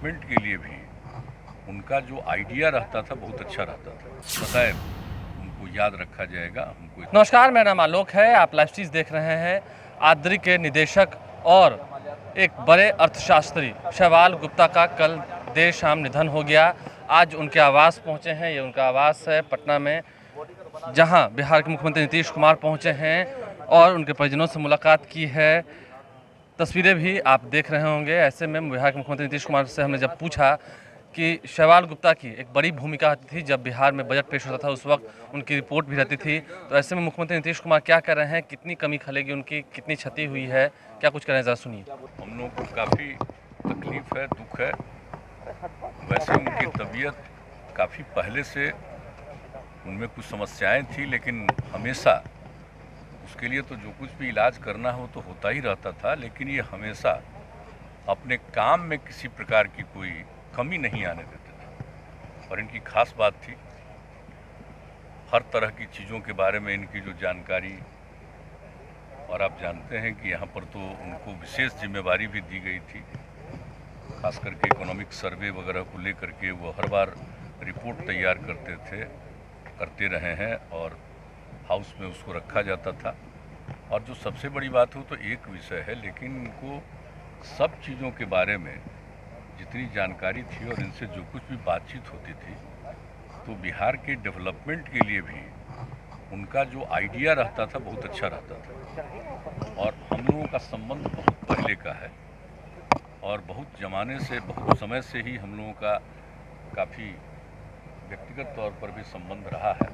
Development के लिए भी उनका जो आइडिया रहता था बहुत अच्छा रहता था। सदैव उनको याद रखा जाएगा। हमको नमस्कार, मेरा नाम आलोक है। आप लाइव स्ट्रीज देख रहे हैं। आद्री के निदेशक और एक बड़े अर्थशास्त्री शैवाल गुप्ता का कल देर शाम निधन हो गया। आज उनके आवास पहुंचे हैं। ये उनका आवास है पटना में, जहां बिहार के मुख्यमंत्री नीतीश कुमार पहुंचे हैं और उनके परिजनों से मुलाकात की है। तस्वीरें भी आप देख रहे होंगे। ऐसे में बिहार के मुख्यमंत्री नीतीश कुमार से हमने जब पूछा कि शैवाल गुप्ता की एक बड़ी भूमिका थी, जब बिहार में बजट पेश होता था उस वक्त उनकी रिपोर्ट भी रहती थी, तो ऐसे में मुख्यमंत्री नीतीश कुमार क्या कर रहे हैं, कितनी कमी खलेगी उनकी, कितनी क्षति हुई है, क्या कुछ करें, ज़रा सुनिए। हम लोगों को काफ़ी तकलीफ है, दुख है। वैसे उनकी तबीयत काफ़ी पहले से उनमें कुछ समस्याएं थी, लेकिन हमेशा उसके लिए तो जो कुछ भी इलाज करना हो तो होता ही रहता था, लेकिन ये हमेशा अपने काम में किसी प्रकार की कोई कमी नहीं आने देते थे। और इनकी खास बात थी, हर तरह की चीज़ों के बारे में इनकी जो जानकारी, और आप जानते हैं कि यहाँ पर तो उनको विशेष जिम्मेवारी भी दी गई थी, खास करके इकोनॉमिक सर्वे वगैरह को लेकर के वो हर बार रिपोर्ट तैयार करते रहे हैं और हाउस में उसको रखा जाता था। और जो सबसे बड़ी बात हो तो एक विषय है, लेकिन इनको सब चीज़ों के बारे में जितनी जानकारी थी और इनसे जो कुछ भी बातचीत होती थी, तो बिहार के डेवलपमेंट के लिए भी उनका जो आइडिया रहता था बहुत अच्छा रहता था। और हम लोगों का संबंध बहुत पहले का है और बहुत ज़माने से, बहुत समय से ही हम लोगों का काफ़ी व्यक्तिगत तौर पर भी संबंध रहा है।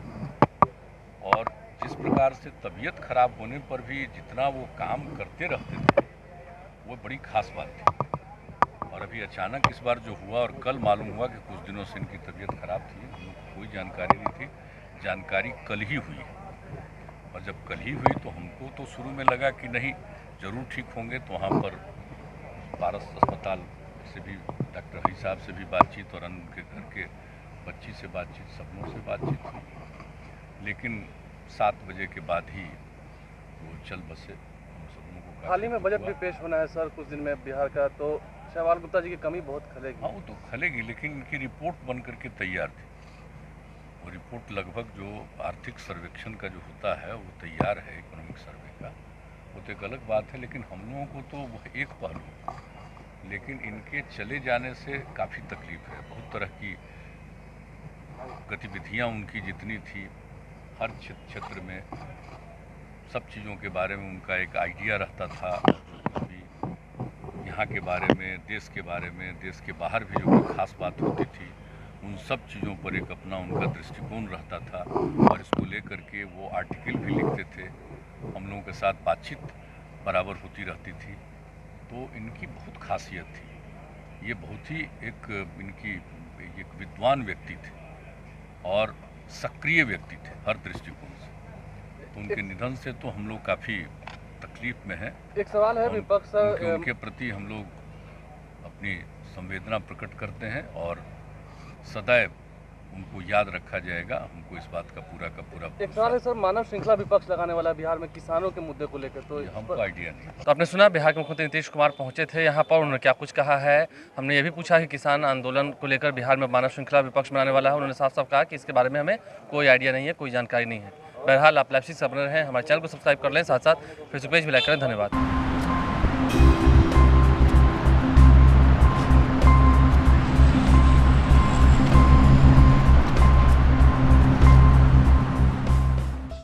और जिस प्रकार से तबीयत खराब होने पर भी जितना वो काम करते रहते थे, वो बड़ी खास बात थी। और अभी अचानक इस बार जो हुआ, और कल मालूम हुआ कि कुछ दिनों से इनकी तबीयत खराब थी, हम लोग को कोई जानकारी नहीं थी। जानकारी कल ही हुई है। और जब कल ही हुई तो हमको तो शुरू में लगा कि नहीं, ज़रूर ठीक होंगे। तो वहाँ पर पारस अस्पताल से भी डॉक्टर हरी साहब से भी बातचीत और उनके घर के बच्ची से बातचीत, सब लोगों से बातचीत हुई, लेकिन 7 बजे के बाद ही वो चल बसे। हम सब लोगों को हाल ही में बजट भी पेश होना है सर कुछ दिन में बिहार का, तो शैवाल गुप्ता जी की कमी बहुत खलेगी। हाँ, वो तो खलेगी, लेकिन इनकी रिपोर्ट बन करके तैयार थी। वो रिपोर्ट लगभग जो आर्थिक सर्वेक्षण का जो होता है वो तैयार है, इकोनॉमिक सर्वे का। वो तो एक अलग बात है, लेकिन हम लोगों को तो वह एक पहलू, लेकिन इनके चले जाने से काफ़ी तकलीफ है। बहुत तरह की गतिविधियाँ उनकी जितनी थी, हर क्षेत्र में सब चीज़ों के बारे में उनका एक आइडिया रहता था। यहाँ के बारे में, देश के बारे में, देश के बाहर भी जो कोई खास बात होती थी, उन सब चीज़ों पर एक अपना उनका दृष्टिकोण रहता था। और इसको लेकर के वो आर्टिकल भी लिखते थे, हम लोगों के साथ बातचीत बराबर होती रहती थी। तो इनकी बहुत खासियत थी। ये बहुत ही एक विद्वान व्यक्ति थे और सक्रिय व्यक्ति थे हर दृष्टिकोण से। तो उनके निधन से तो हम लोग काफ़ी तकलीफ में हैं। एक सवाल है विपक्ष, उनके प्रति हम लोग अपनी संवेदना प्रकट करते हैं और सदैव उनको याद रखा जाएगा। हमको इस बात का पूरा एक सवाल है सर, मानव श्रृंखला विपक्ष लगाने वाला बिहार में किसानों के मुद्दे को लेकर, तो हमको आइडिया नहीं। तो आपने सुना बिहार के मुख्यमंत्री नीतीश कुमार पहुंचे थे यहाँ पर, उन्होंने क्या कुछ कहा है। हमने ये भी पूछा कि किसान आंदोलन को लेकर बिहार में मानव श्रृंखला विपक्ष बनाने वाला है। उन्होंने साफ साफ कहा कि इसके बारे में हमें कोई आइडिया नहीं है, कोई जानकारी नहीं है। बहरहाल आप लाइव स्ट्रीम से बने रहें, हमारे चैनल को सब्सक्राइब कर लें, साथ साथ फेसबुक पेज भी लाइक करें। धन्यवाद।